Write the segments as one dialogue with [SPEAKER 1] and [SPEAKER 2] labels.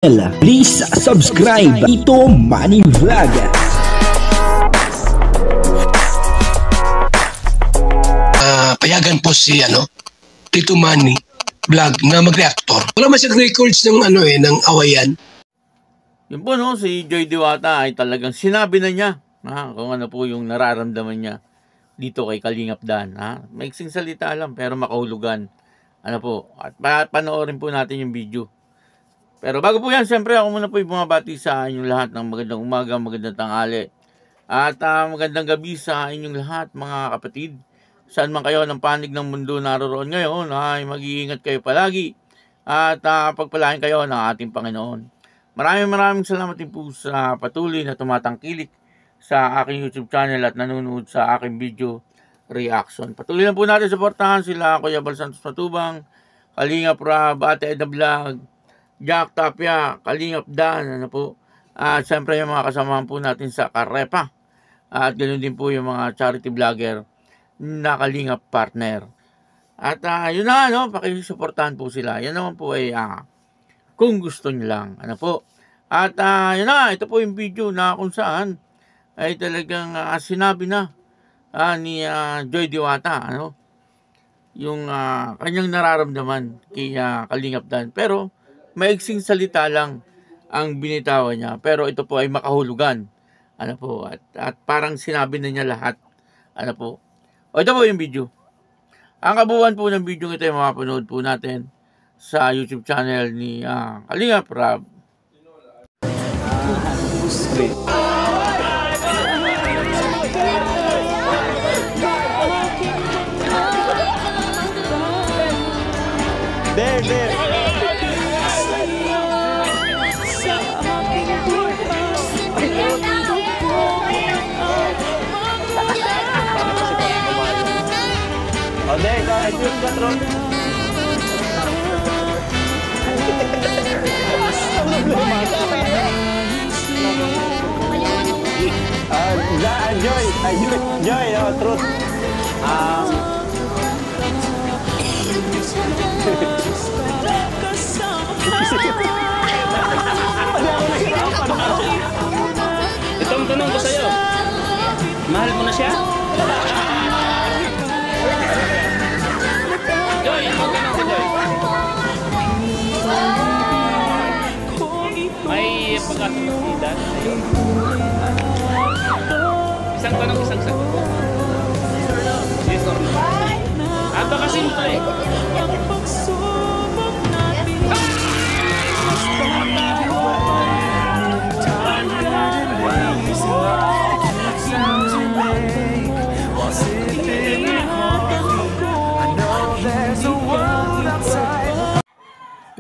[SPEAKER 1] Please subscribe Tito Manny Vlog.
[SPEAKER 2] Payagan po si Tito Manny Vlog na mag-reactor. Wala man siyang records ng ng awayan.
[SPEAKER 3] Yun po si Joy Diwata ay talagang sinabi na niya kung ano po yung nararamdaman niya dito kay Kalingap Dan. Maiksing salita lang pero makahulugan. At panoorin po natin yung video. Pero bago po yan, siyempre ako muna po yung bumabati sa inyong lahat ng magandang umaga, magandang tanghali. At magandang gabi sa inyong lahat mga kapatid. Saan man kayo ng panig ng mundo naroon ngayon, ay mag-iingat kayo palagi. At pagpalain kayo ng ating Panginoon. Maraming salamat din po sa patuloy na tumatangkilik sa aking YouTube channel at nanonood sa aking video reaction. Patuloy lang po natin suportahan sila Kuya Bal Santos Matubang, Kalingap Rab, Ate Edna Vlog, Jack Tapia, Kalingap Dan, At siyempre yung mga kasamahan po natin sa Karepa. At ganoon din po yung mga charity vlogger na Kalingap partner. At yun na, pakisuportahan po sila. Yan naman po ay kung gusto nyo lang. At yun na, ito po yung video na kung saan ay talagang sinabi na ni Joy Diwata, yung kanyang nararamdaman kay Kalingap Dan. Pero maiksing salita lang ang binitawan niya, pero ito po ay makahulugan. At parang sinabi na niya lahat. Ito po yung video. Ang kabuuan po ng video ito ay mapapanood po natin sa YouTube channel ni Kalingap Rab.
[SPEAKER 4] There. Joy, truth.
[SPEAKER 5] Itong tanong ko sa'yo, mahal mo na siya? Joy, ang tanong ko, Joy. May pagkatulog-idan sa'yo? Isang tanong, isang sagot. Yes or no? Baka simple eh.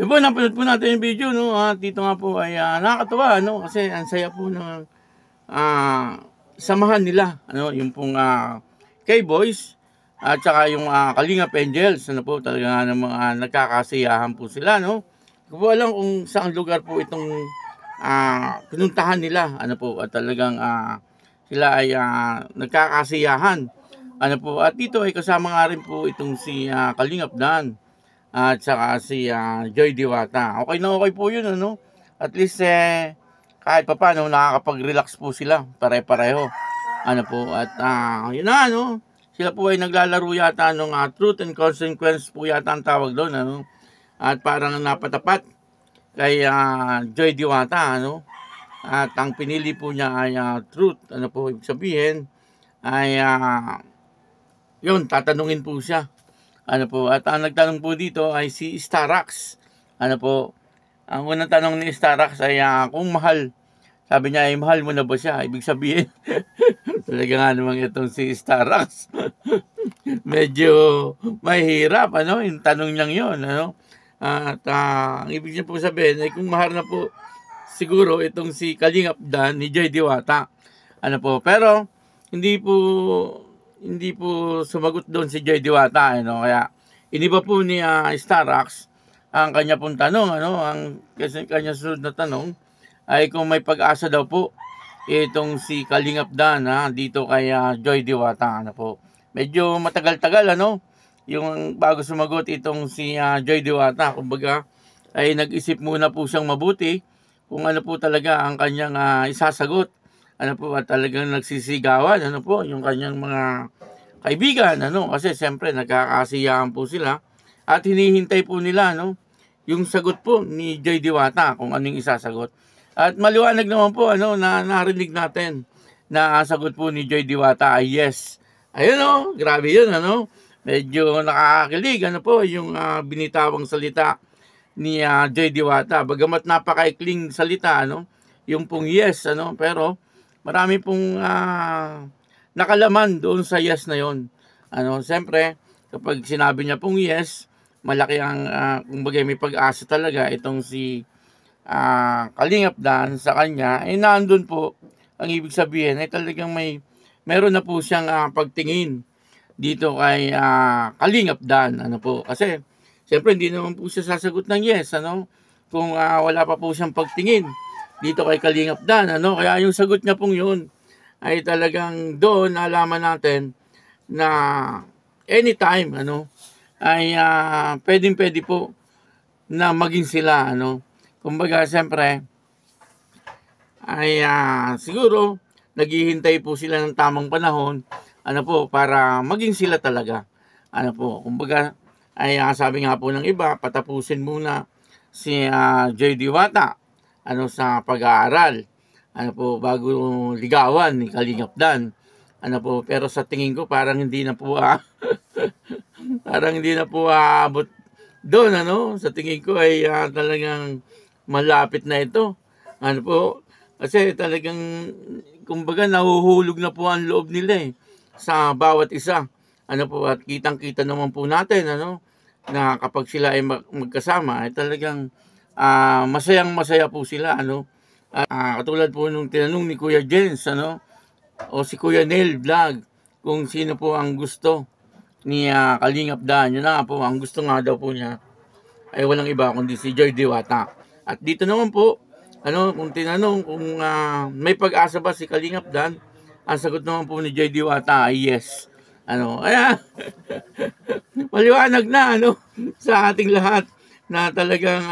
[SPEAKER 3] Diba, napanood po natin yung video, dito nga po ay nakakatawa, kasi ang saya po ng samahan nila, yung pong K-Boys at saka yung Kalingap Angels, talaga nga ng mga nagkakasiyahan po sila, Hindi ko po alam kung saang lugar po itong pinuntahan nila, at talagang sila ay nagkakasiyahan, at dito ay kasama nga rin po itong si Kalingap Dan at saka si Joy Diwata. Okay na okay po yun, At least kahit pa paano nakakapag-relax po sila pare-pareho. At yun na, sila po ay naglalaro yata ng truth and consequence po yata ang tawag doon, At parang napatapat kay Joy Diwata, At ang pinili po niya ay truth, ibig sabihin ay yun, tatanungin po siya. At ang nagtanong po dito ay si Starax. Ang unang tanong ni Starax ay kung mahal. Sabi niya ay mahal mo na ba siya? Ibig sabihin, talaga nga naman itong si Starax. Medyo mahirap, yung tanong niyang yun, At ang ibig niya po sabihin ay kung mahal na po siguro itong si Kalingap Dan ni Joy Diwata. Pero hindi po sumagot doon si Joy Diwata, Kaya iniba po ni Starax ang kanya pong tanong, ang kanya sunod na tanong ay kung may pag-asa daw po itong si Kalingap Dan dito kay Joy Diwata. Medyo matagal-tagal yung bago sumagot itong si Joy Diwata, kumbaga ay nag-isip muna po siyang mabuti kung ano po talaga ang kanyang isasagot. Ano po, at talagang nagsisigawan, ano po, yung kanyang mga kaibigan, ano, kasi siyempre nagkakasiyahan po sila at hinihintay po nila, ano, yung sagot po ni Joy Diwata kung anong isasagot. At maliwanag naman po, ano, na narinig natin na sagot po ni Joy Diwata ay yes. Ayun, oh, grabe yun, ano, medyo nakakakilig, ano po, yung binitawang salita ni Joy Diwata. Bagamat napakaikling salita, ano, yung pong yes, ano, pero marami pong nakalaman doon sa yes na yon. Ano, siyempre, kapag sinabi niya pong yes, malaki ang, kumbaga may pag-asa talaga itong si Kalingap Dan sa kanya. Nandun po, ang ibig sabihin ay talagang meron na po siyang pagtingin dito kay Kalingap Dan. Ano po, kasi siyempre hindi naman po siya sasagot ng yes, ano, kung wala pa po siyang pagtingin dito kay Kalingap Dan, ano? Kaya yung sagot niya pong yun ay talagang doon nalaman natin na anytime, ano, ay pwedeng-pwede po na maging sila, ano. Kumbaga, siyempre, ay siguro naghihintay po sila ng tamang panahon, ano po, para maging sila talaga. Ano po, kumbaga, ay sabi nga po ng iba, patapusin muna si Joy Diwata, ano, sa pag-aaral, ano po, bago ligawan ni Kalingap Dan, ano po, pero sa tingin ko parang hindi na po parang hindi na po aabot doon, ano, sa tingin ko ay talagang malapit na ito, ano po, kasi talagang kumbaga nahuhulog na po ang loob nila sa bawat isa, ano po, at kitang-kita naman po natin, ano, na kapag sila ay magkasama ay talagang masayang-masaya po sila, ano. Katulad po nung tinanong ni Kuya Jens, ano, o si Kuya Neil Vlog, kung sino po ang gusto ni Kalingap Dan. Yun na nga po, ang gusto nga daw po niya ay walang iba kundi si Joy Diwata. At dito naman po, ano, kung tinanong kung may pag-asa ba si Kalingap Dan, ang sagot naman po ni Joy Diwata ay yes. Ano, kaya maliwanag na, ano, sa ating lahat na talagang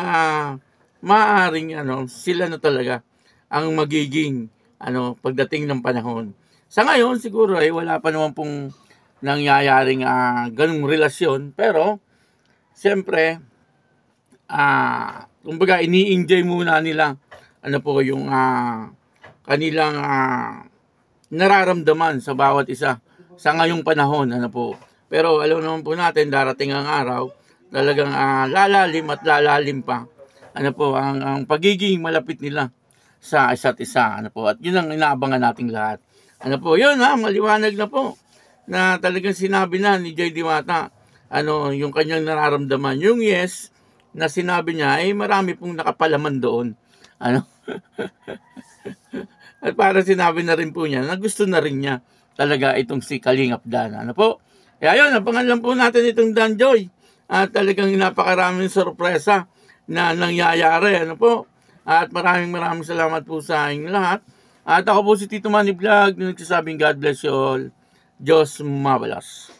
[SPEAKER 3] maaaring, ano, sila na talaga ang magiging, ano, pagdating ng panahon. Sa ngayon siguro ay wala pa naman pong nangyayaring ganung relasyon, pero siyempre kumbaga ini-enjoy muna nila, ano po, yung kanilang nararamdaman sa bawat isa sa ngayong panahon, ano po. Pero alam naman po natin, darating ang araw, talagang lalalim at lalalim pa, ano po, ang pagiging malapit nila sa isa't isa, ano po. At yun ang inaabangan nating lahat. Ano po, yun maliwanag na po na talagang sinabi na ni Joy Diwata, ano, yung kanyang nararamdaman. Yung yes na sinabi niya ay marami pong nakapalaman doon, ano. At para sinabi na rin po niya na gusto na rin niya talaga itong si Kalingap Dan, ano po. Kaya yun, napangalan po natin itong Dan Joy. At talagang napakaraming sorpresa na nangyayari, ano po. At maraming salamat po sa inyong lahat. At ako po si Tito Manny Vlog na nagsasabing God bless you all. Diyos mabalas.